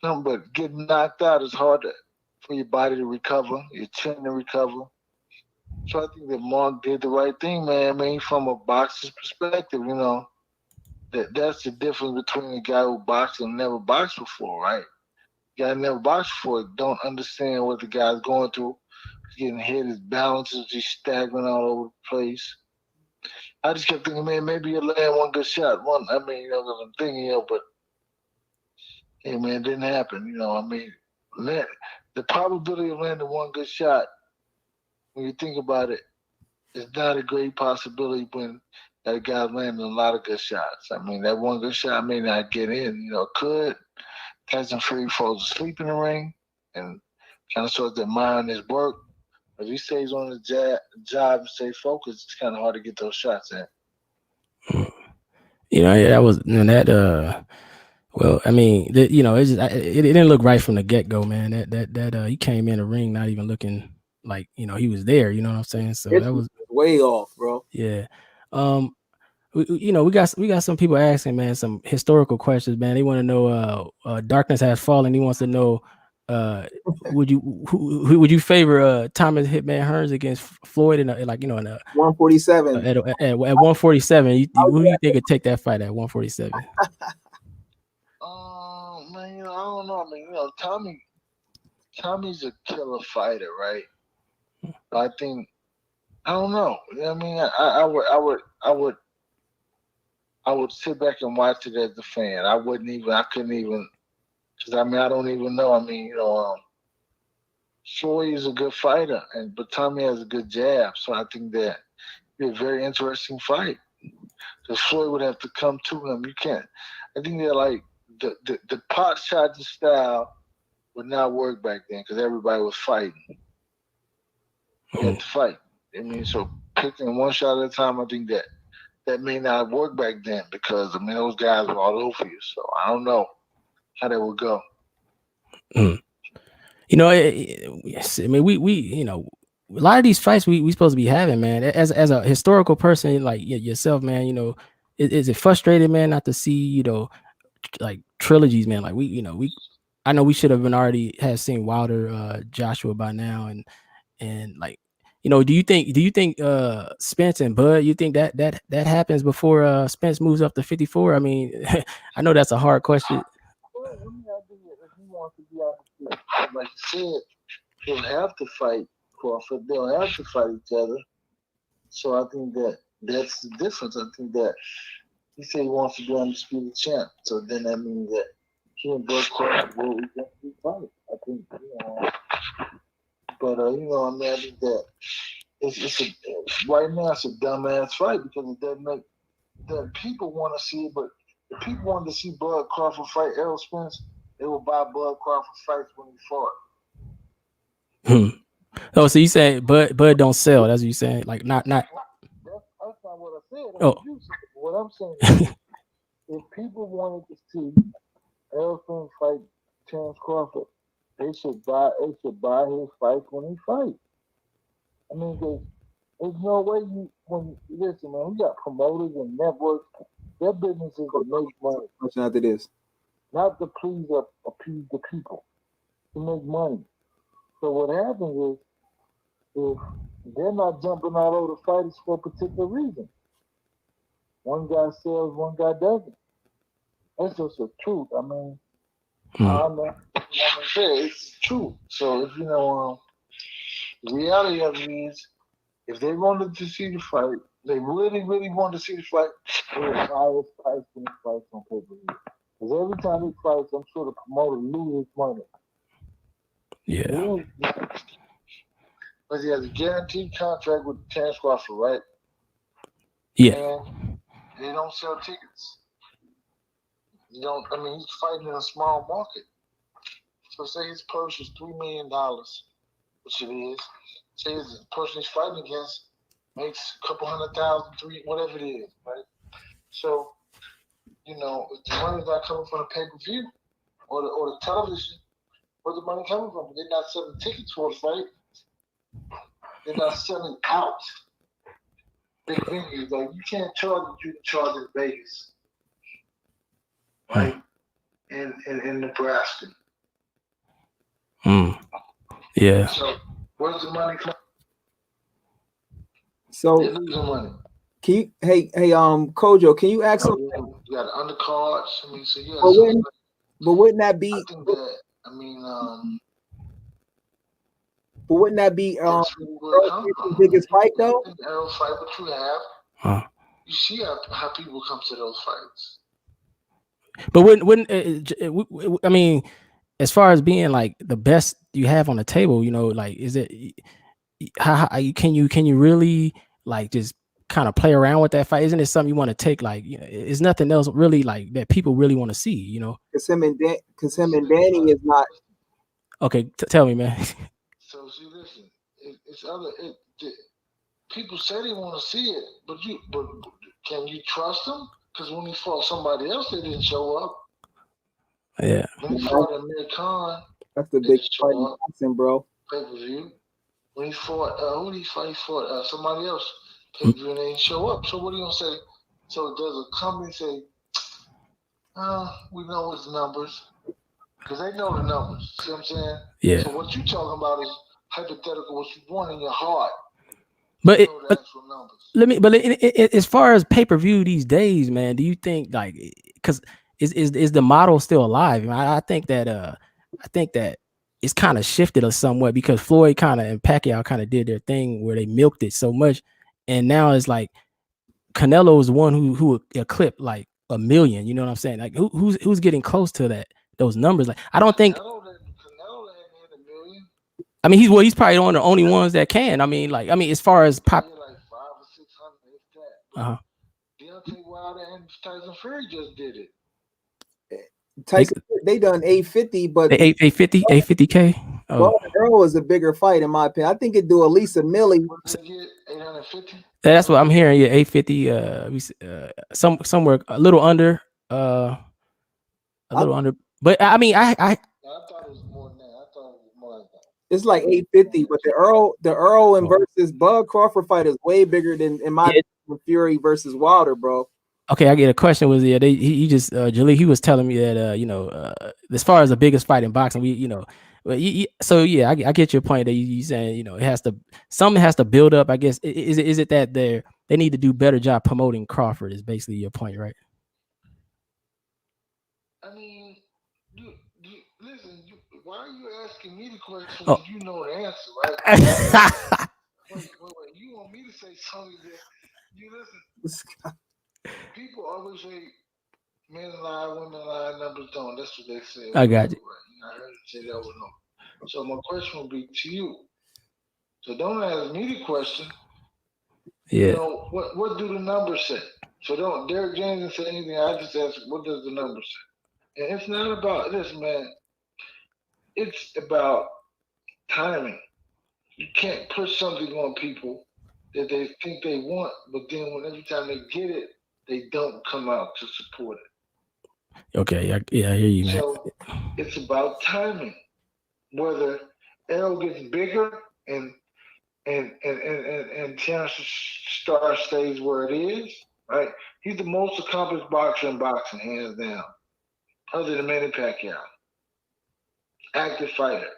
but getting knocked out is harder for your body to recover, your chin to recover. So I think that Mark did the right thing, man. I mean, from a boxer's perspective, that's the difference between a guy who boxed and never boxed before, right? The guy who never boxed before don't understand what the guy's going through. He's getting hit, his balance is just staggering all over the place. I just kept thinking, man, maybe you'll land one good shot. I'm thinking, but hey, man, it didn't happen. The probability of landing one good shot, when you think about it, is not a great possibility when that guy's landing a lot of good shots. I mean, that one good shot may not get in. Could catch some free falls asleep in the ring and kind of sort their mind his work. If he stays on his job and stay focused, it's kind of hard to get those shots in. That was that. Well, I mean, it didn't look right from the get go, man. That he came in the ring not even looking like he was there. You know what I'm saying? So that was way off, bro. Yeah. We got some people asking, man, some historical questions, man. They want to know Darkness Has Fallen. He wants to know would you favor Thomas Hitman Hearns against Floyd in a 147 at 147? Who do you think could take that fight at 147? Man, I don't know. I mean, Tommy's a killer fighter, right? I think, I don't know. I mean, I would sit back and watch it as a fan. I couldn't even, because I don't even know. I mean, Floyd is a good fighter, but Tommy has a good jab, so I think that it'd be a very interesting fight. Because Floyd would have to come to him. You can't. I think that like the pot shot style would not work back then because everybody was fighting. You had to fight. I mean, so picking one shot at a time, I think that may not work back then because those guys were all over you. So I don't know how that would go. Yes. I mean, we a lot of these fights we supposed to be having, man. As a historical person like yourself, man, is it frustrating, man, not to see like trilogies, man? Like I know we should have been already seen Wilder, Joshua by now, and like do you think Spence and Bud, you think that happens before Spence moves up to 54? I mean, I know that's a hard question. Well, I think if he wants to be honest, like you said, he'll have to fight Crawford. They'll have to fight each other. So I think that that's the difference. I think that he said he wants to be undisputed champ, so then that means that he and Bud Crawford will eventually fight. I think, but I mean, I think that right now it's a dumbass fight because it doesn't make that people want to see it, but if people wanted to see Bud Crawford fight Errol Spence, they will buy Bud Crawford fights when he fought. Oh, so you say Bud don't sell? That's what you saying? Like not. That's not what I said. That's Oh. what you said. What I'm saying is, if people wanted to see Errol Spence fight Terence Crawford, they should buy his fights when he fights. I mean, there's no way listen, man. We got promoters and networks. Their business is to make money. Question after this. Not to appease the people. To make money. So what happens is, if they're not jumping all over the fighters for a particular reason. One guy sells, one guy doesn't. That's just the truth. I mean, it's the truth. So if the reality of it is, if they wanted to see the fight, they really, really wanted to see the fight, they would buy his price when he fights on pay-per-view. Because every time he fights, I'm sure the promoter loses money. Yeah. Because he has a guaranteed contract with Terence Crawford, right? Yeah. And they don't sell tickets. He's fighting in a small market. So say his purse is $3 million, which it is. Say the person he's fighting against makes a couple $100,000, whatever it is, right? So, if the money's not coming from the pay-per-view or the television, where's the money coming from? They're not selling tickets for a fight. They're not selling out big venues. Like, you can't charge what you can charge in Vegas, right? In Nebraska. Yeah. So, where's the money from? So, they're losing money. Can you, Kojo, can you ask something? You got undercards. I mean, so yeah. But wouldn't that be? I think that. But wouldn't that be Errol's biggest fight though? Errol fight, but you have. You see how people come to those fights. But wouldn't I mean, as far as being like the best you have on the table, like, is it how can you really like just kind of play around with that fight? Isn't it something you want to take? Like, it's nothing else really like that people really want to see, Because him and Danny is not. Okay, tell me, man. So see, listen, people say they want to see it, but can you trust them? Because when he fought somebody else, they didn't show up. Yeah. When he fought Amir Khan, that's the big fight in boxing, bro. Pay-per-view. When he fought, who did he fight? He fought somebody else. Pay-per-view, and they didn't show up. So what are you gonna say? So does a company say, we know his numbers? Because they know the numbers. See what I'm saying? Yeah. So what you talking about is hypothetical, what you want in your heart. But as far as pay-per-view these days, man, do you think like, because is the model still alive? I think that it's kind of shifted somewhat because Floyd and Pacquiao kind of did their thing where they milked it so much, and now it's like Canelo is the one who eclipsed like 1 million. You know what I'm saying? Like who's getting close to those numbers? Like I don't think. Canelo hadn't hit 1 million. I mean, he's probably one of the only ones that can. I mean, as far as pop, like 500 or 600, if that. Deontay Wilder and Tyson Fury just did it. Tyson, they done 850, but 850K. Oh, Errol is a bigger fight in my opinion. I think it'd do at least $1 million. 850. That's what I'm hearing. Yeah, 850. Somewhere a little under. A little under. But I mean, I thought it was more than that. I thought it was more than that. It's like 850, but the Errol and versus Bud Crawford fight is way bigger than in my opinion, Fury versus Wilder, bro. Okay, I get a question. Was he just Jaleel? He was telling me that as far as the biggest fight in boxing, so yeah, I get your point that you saying something has to build up. I guess is it that they need to do better job promoting Crawford? Is basically your point, right? I mean, listen. Why are you asking me the question? Oh. You know the answer, right? wait. You want me to say something that you listen People always say men lie, women lie, numbers don't. That's what they say. I got you. Right? I heard you say that over and over. So my question will be to you. So don't ask me the question. Yeah. You know, what do the numbers say? So don't Derrick James didn't say anything. I just ask, what does the numbers say? And it's not about this, man. It's about timing. You can't push something on people that they think they want, but then when every time they get it, they don't come out to support it. Okay. Yeah, I hear you, man. So it's about timing. Whether Errol gets bigger and Terrence Star stays where it is, right? He's the most accomplished boxer in boxing, hands down, other than Manny Pacquiao. Active fighter,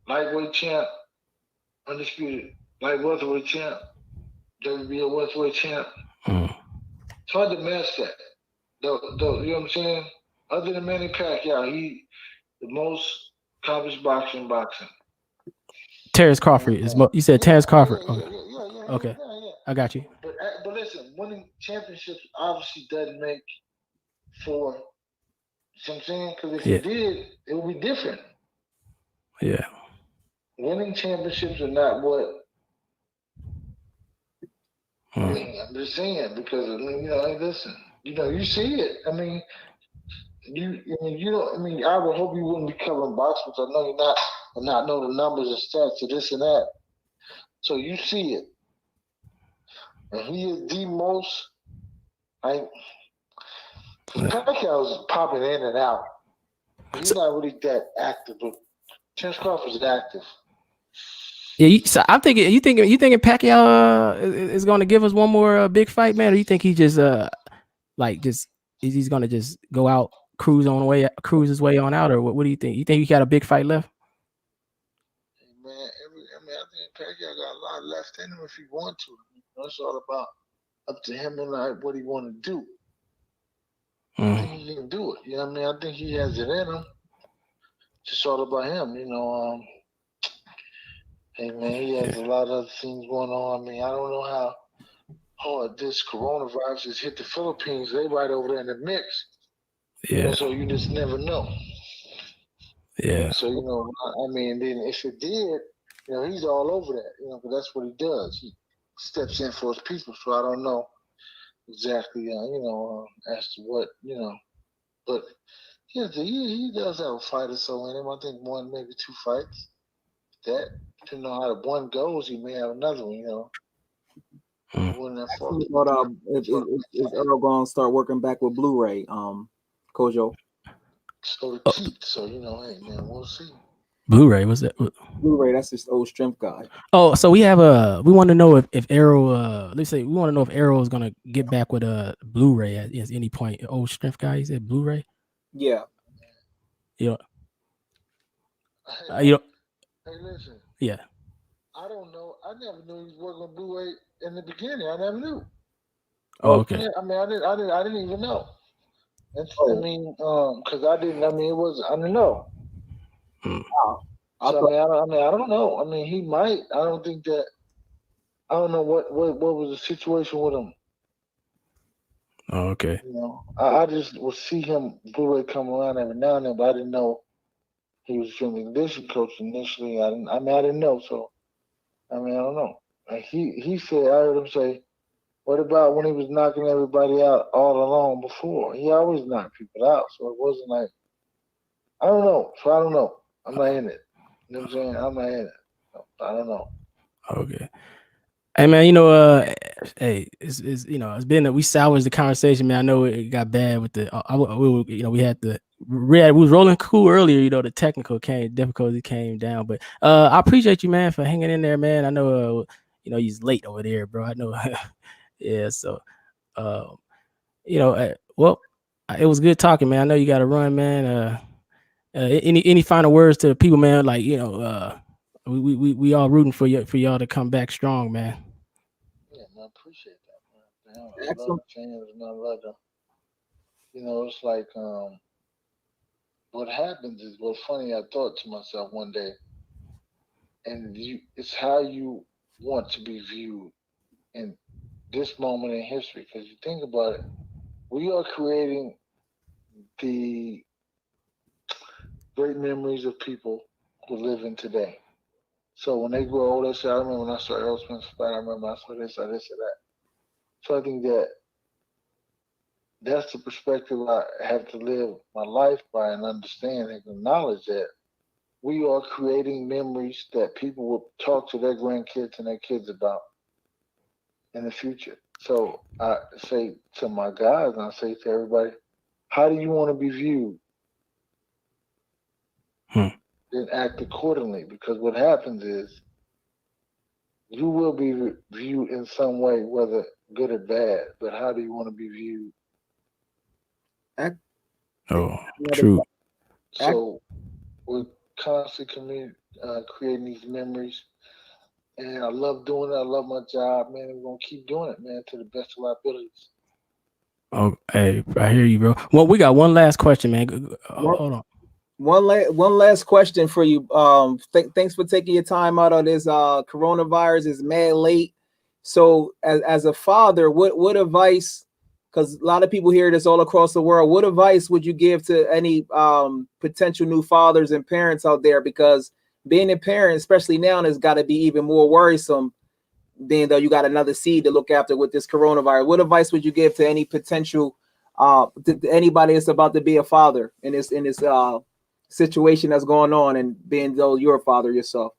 lightweight champ, undisputed, light welterweight champ, WBO welterweight champ. It's hard to match that. Though, you know what I'm saying? Other than Manny Pacquiao, he the most accomplished boxer in boxing. Terrence Crawford is. You said Terrence Crawford. Okay. I got you. But listen, winning championships obviously doesn't make for. You know what I'm saying? Because if it did, it would be different. Yeah. Winning championships are not what. I mean, I'm just saying because I mean, you know, hey, listen, you know, you see it. I mean, you know, I mean, I would hope you wouldn't be covering boxing. I know you're not, and not know the numbers and stats of this and that. So you see it, and he is the most. Pacquiao's popping in and out. He's not really that active, but Terrence Crawford's active. Yeah, so I'm thinking. You thinking Pacquiao is going to give us one more big fight, man, or you think he just he's going to just go out, cruise his way on out, or what do you think? You think he got a big fight left? Man, I think Pacquiao got a lot left in him if he wants to. You know, it's all about up to him and like what he want to do. I think he can do it. You know what I mean? I think he has it in him. It's just all about him. You know, hey man, he has a lot of other things going on. I mean, I don't know how hard this coronavirus has hit the Philippines. They right over there in the mix. Yeah. You know, so you just never know. Yeah. So you know, I mean, then if it did, you know, he's all over that. You know, because that's what he does. He steps in for his people. So I don't know exactly, you know, as to what, you know, but he does have a fight or so in him. I think one, maybe two fights. That, depending on how the one goes, he may have another one, you know. Is Errol going to start working back with Blu-ray, Kojo? So the Keith, so you know, hey man, we'll see. Blu-ray, what's that? Blu-ray, that's his old strength guy. Oh, so we have we want to know if Errol, let's say we want to know if Errol is gonna get back with a Blu-ray at any point. Old strength guy, he said Blu-ray. Yeah. Yeah. Hey, listen. Yeah. I don't know. I never knew he was working on Blu-ray in the beginning. I never knew. Oh, okay. I mean, I didn't even know. I mean, because I didn't. I mean, I didn't know. So I don't know. I mean, he might. I don't think that. I don't know what was the situation with him. Oh, okay. You know, I just would see him Blu-ray come around every now and then, but I didn't know he was a strength and conditioning coach initially. I didn't know. So, I mean, I don't know. Like he said, I heard him say, "What about when he was knocking everybody out all along before? He always knocked people out, so it wasn't like I don't know. So I don't know. I'm not in it. You know what I'm saying? I'm not in it. So, I don't know." Okay. Hey man, you know, hey, it's you know, it's been we salvaged the conversation, man. I know it got bad with the, we was rolling cool earlier. You know, the difficulty came down, but I appreciate you, man, for hanging in there, man. I know, you know, he's late over there, bro. I know, yeah. So, you know, well, it was good talking, man. I know you got to run, man. Any final words to the people, man? Like, you know, we all rooting for y'all to come back strong, man. Yeah, man, I appreciate that, man. I love the fans, and I love them. You know, it's like what happens is what's funny. I thought to myself one day, and it's how you want to be viewed, and this moment in history. Because you think about it, we are creating the great memories of people who live in today. So when they grow older, say, I remember when I saw Errol Spence fight, I remember I saw this or this or that. So I think that's the perspective I have to live my life by and understand and acknowledge that we are creating memories that people will talk to their grandkids and their kids about in the future. So I say to my guys and I say to everybody, how do you want to be viewed? Then act accordingly, because what happens is you will be viewed in some way, whether good or bad. But how do you want to be viewed? Oh, true. So we're constantly creating these memories, and I love doing it. I love my job, man. And we're gonna keep doing it, man, to the best of our abilities. Oh, hey, I hear you, bro. Well, we got one last question, man. Hold on. One last question for you. Thanks for taking your time out of this. Coronavirus is mad late. So, as a father, what advice? Because a lot of people hear this all across the world. What advice would you give to any potential new fathers and parents out there? Because being a parent, especially now, has got to be even more worrisome. Being though you got another seed to look after with this coronavirus. What advice would you give to any potential to anybody that's about to be a father in this situation that's going on, and being though you're a father yourself?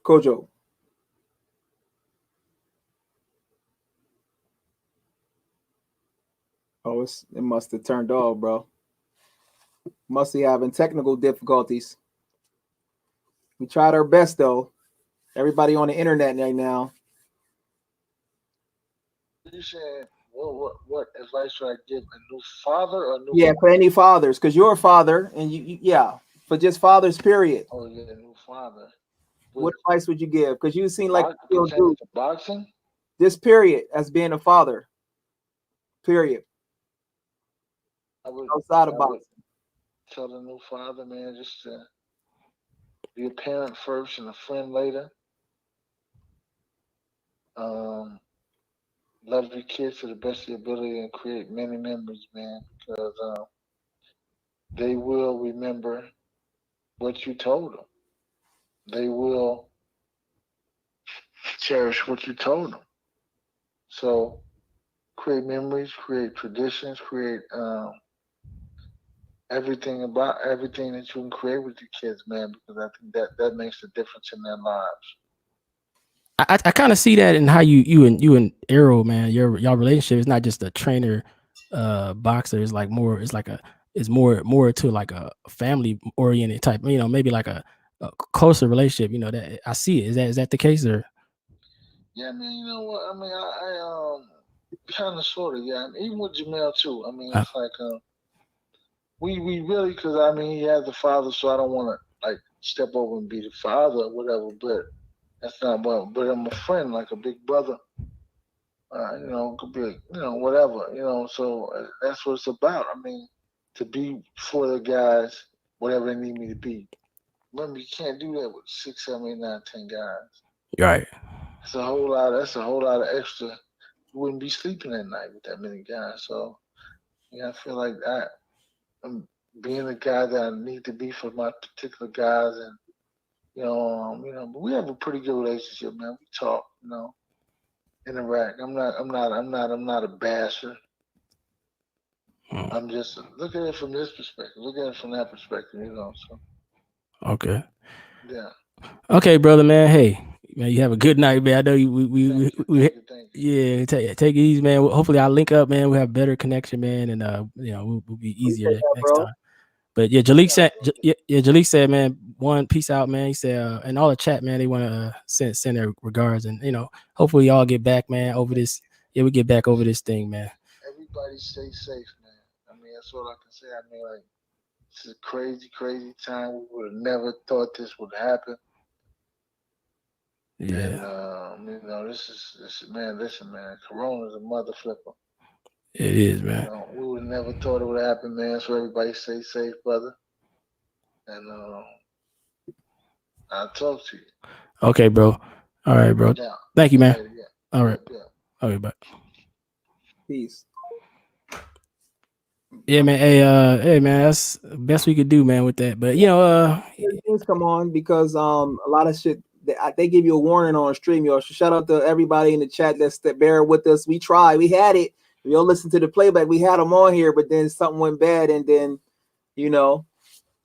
Kojo. Oh, it must have turned off, bro. Must be having technical difficulties. We tried our best though. Everybody on the internet right now. You said, what advice should I give a new father or a new? Yeah, for any fathers, because you're a father, and you yeah, for just fathers, period. Oh yeah, new father. What advice would you give? Because you seem like you do boxing. This period as being a father. Period. Outside of boxing. Tell the new father, man, just to be a parent first and a friend later. Love your kids to the best of your ability and create many memories, man, because they will remember what you told them. They will cherish what you told them. So create memories, create traditions, create everything that you can create with your kids, man, because I think that makes a difference in their lives. I kind of see that in how you and Errol, man, y'all relationship is not just a trainer boxer. It's like more. It's more to like a family oriented type. Maybe like a closer relationship. That I see it. Is that the case or? Yeah, man. You know what? I mean, I kind of sort of, yeah. Even with Jermell too. I mean, it's like we really, because I mean he has a father, so I don't want to like step over and be the father or whatever. But that's not what. But I'm a friend, like a big brother. Could be, whatever. So that's what it's about. I mean, to be for the guys, whatever they need me to be. Remember, you can't do that with 6, 7, 8, 9, 10 guys. Right. That's a whole lot of extra. You wouldn't be sleeping at night with that many guys. So, I feel like I'm being the guy that I need to be for my particular guys, and but we have a pretty good relationship, man. We talk, interact. I'm not a basher. I'm just look at it from this perspective. Look at it from that perspective, So. Okay. Yeah. Okay, brother, man. Hey, man, you have a good night, man. I know we yeah. Take it easy, man. Hopefully, I'll link up, man. We'll have better connection, man, and we'll be easier next time. But yeah, Jalik said, man, peace out, man. He said, and all the chat, man, they want to send their regards, and hopefully y'all get back, man, over this. Yeah, we get back over this thing, man. Everybody stay safe, man. I mean, that's all I can say. I mean, like, this is a crazy, crazy time. We would have never thought this would happen. Yeah. And this is man. Listen, man. Corona's a mother flipper. It is, man. We would have never thought it would happen, man. So everybody stay safe, brother. And I'll talk to you. Okay, bro. All right, bro. Yeah. Thank you, man. Yeah. All right. Yeah. Okay, bye. Peace. Yeah, man. Hey, man. That's the best we could do, man, with that. But Things come on because a lot of shit they give you a warning on stream, y'all. So shout out to everybody in the chat that bear with us. We tried, we had it. If y'all listen to the playback, we had them on here, but then something went bad, and then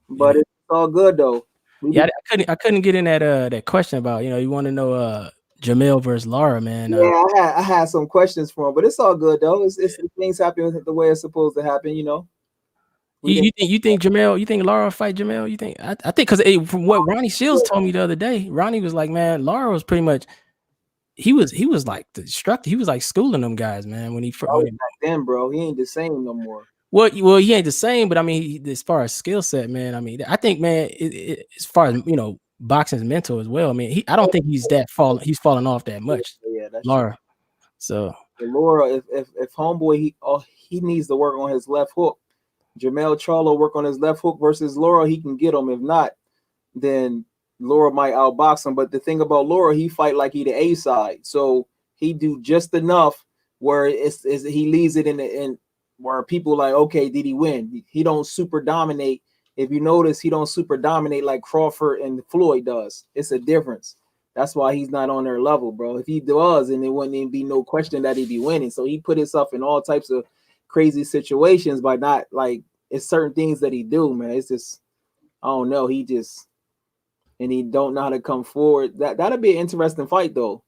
but it's all good though. I couldn't get in that question about you want to know Jermell versus Lara, man. Yeah, I had some questions for him, but it's all good though. It's things happen the way it's supposed to happen, You think Jermell? You think Lara fight Jermell? You think? I think because from what Ronnie Shields told me the other day, Ronnie was like, man, Lara was pretty much he was like the instructor. He was like schooling them guys, man. When he back then, bro, he ain't the same no more. Well, he ain't the same, but I mean, as far as skill set, man. I mean, I think, man, as far as boxing's mental as well. I mean, I don't think he's falling off that much. Yeah, that's Lara. true. So Lara, if homeboy he needs to work on his left hook. Jermell Charlo work on his left hook versus Lara, he can get him. If not, then Lara might outbox him. But the thing about Lara, he fight like he the A side, so he do just enough where he leaves it in where people like, okay, did he win? He don't super dominate. If you notice, he don't super dominate like Crawford and Floyd does. It's a difference. That's why he's not on their level, bro. If he does, and there wouldn't even be no question that he'd be winning. So he put himself in all types of crazy situations by not like it's certain things that he do, man. It's just I don't know. He don't know how to come forward. That'd be an interesting fight though.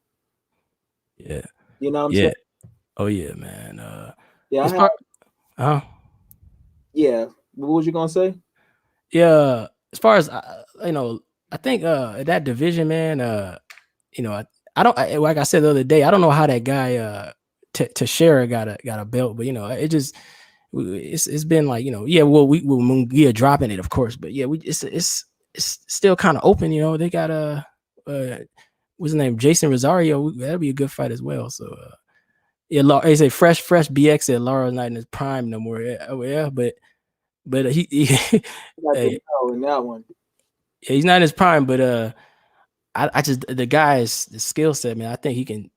Yeah. You know what I'm saying? Oh yeah, man. Yeah. Yeah. What was you gonna say? Yeah. As far as I think that division, man. I don't like I said the other day. I don't know how that guy Teixeira got a belt, but it's been like we're dropping it, of course, but yeah, it's still kind of open. They got what's his name, Jason Rosario. That'll be a good fight as well. So they say fresh BX at Lara's not in his prime no more. But he in that one. Yeah, he's not in his prime, but I just the guy's the skill set, man. I think he can.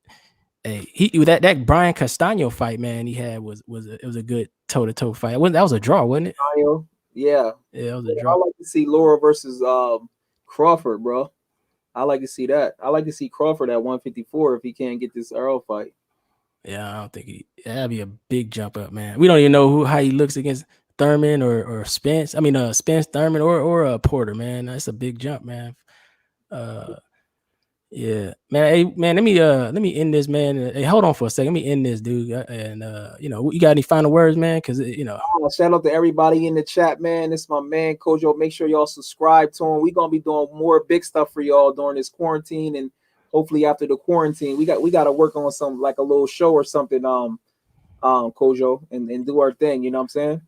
That Brian Castano fight, man, he had was a good toe-to-toe fight. That was a draw, wasn't it? Yeah, it was a draw. I like to see Lara versus Crawford, bro. I like to see that. I like to see Crawford at 154 if he can't get this Errol fight. Yeah, I don't think that'd be a big jump up, man. We don't even know how he looks against Thurman or Spence. I mean, Spence, Thurman, or Porter, man. That's a big jump, man. Yeah, man. Hey, man, let me end this, man. Hey, hold on for a second. Let me end this, dude. And you got any final words, man? Because shout out to everybody in the chat, man. This is my man, Kojo. Make sure y'all subscribe to him. We're gonna be doing more big stuff for y'all during this quarantine, and hopefully after the quarantine, we got to work on some like a little show or something, Kojo, and do our thing. You know what I'm saying?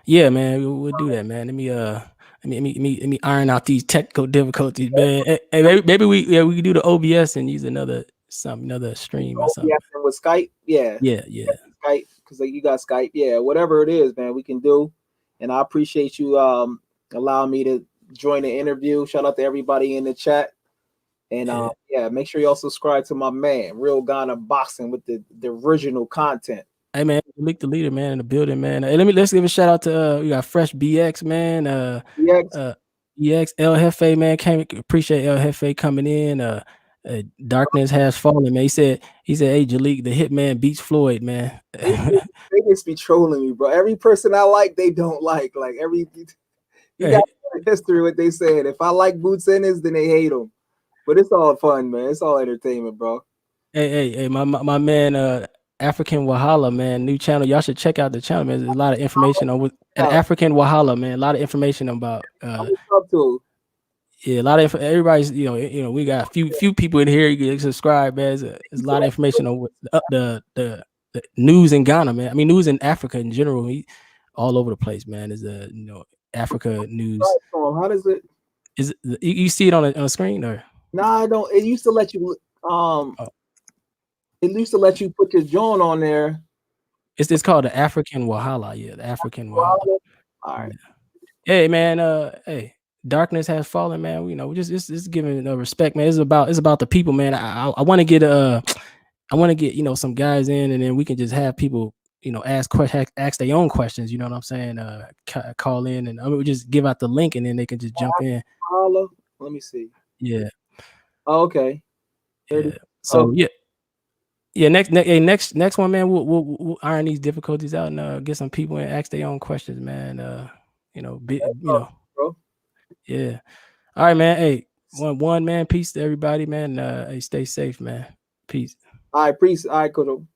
Yeah, man. We'll do that, man. Let me iron out these technical difficulties, man. Hey, maybe we can do the OBS and use another stream or something. Yeah, with Skype, yeah. Skype, because you got Skype, yeah. Whatever it is, man, we can do. And I appreciate you allowing me to join the interview. Shout out to everybody in the chat, and make sure y'all subscribe to my man, Real Ghana Boxing, with the original content. Hey man, Malik the leader, man, in the building, man. Hey, let's give a shout out to we got Fresh BX, man. EX El Jefe, man. Appreciate El Jefe coming in. Darkness has fallen, man. He said, hey, Jalik, the Hitman beats Floyd, man. They just be trolling me, bro. Every person I like, they don't like. Like you got history what they said. If I like Boots Ennis, then they hate him. But it's all fun, man. It's all entertainment, bro. Hey, my man, African Wahala, man, new channel. Y'all should check out the channel, man. There's a lot of information on African Wahala, man. A lot of information about yeah, a lot of everybody's, we got a few people in here. You can subscribe, man. There's a lot of information on the news in Ghana, man. I mean, news in Africa in general. All over the place, man. There's Africa news. How does it? Is it, you see it on the screen or? No, I don't. It used to let you It used to let you put your joint on there. It's called the African Wahala. Yeah, the African Wahala. All right. Hey man, hey, darkness has fallen, man. You know, we just giving respect, man. It's about the people, man. I want to get some guys in, and then we can just have people ask their own questions. You know what I'm saying? Call in, and we just give out the link, and then they can just jump in. Let me see. Yeah. Oh, okay. Yeah. So next one, man. We'll iron these difficulties out and get some people and ask their own questions, man. Bro. Yeah. All right, man. Hey, one man. Peace to everybody, man. Hey, stay safe, man. Peace. All right, peace. All right, Kodo.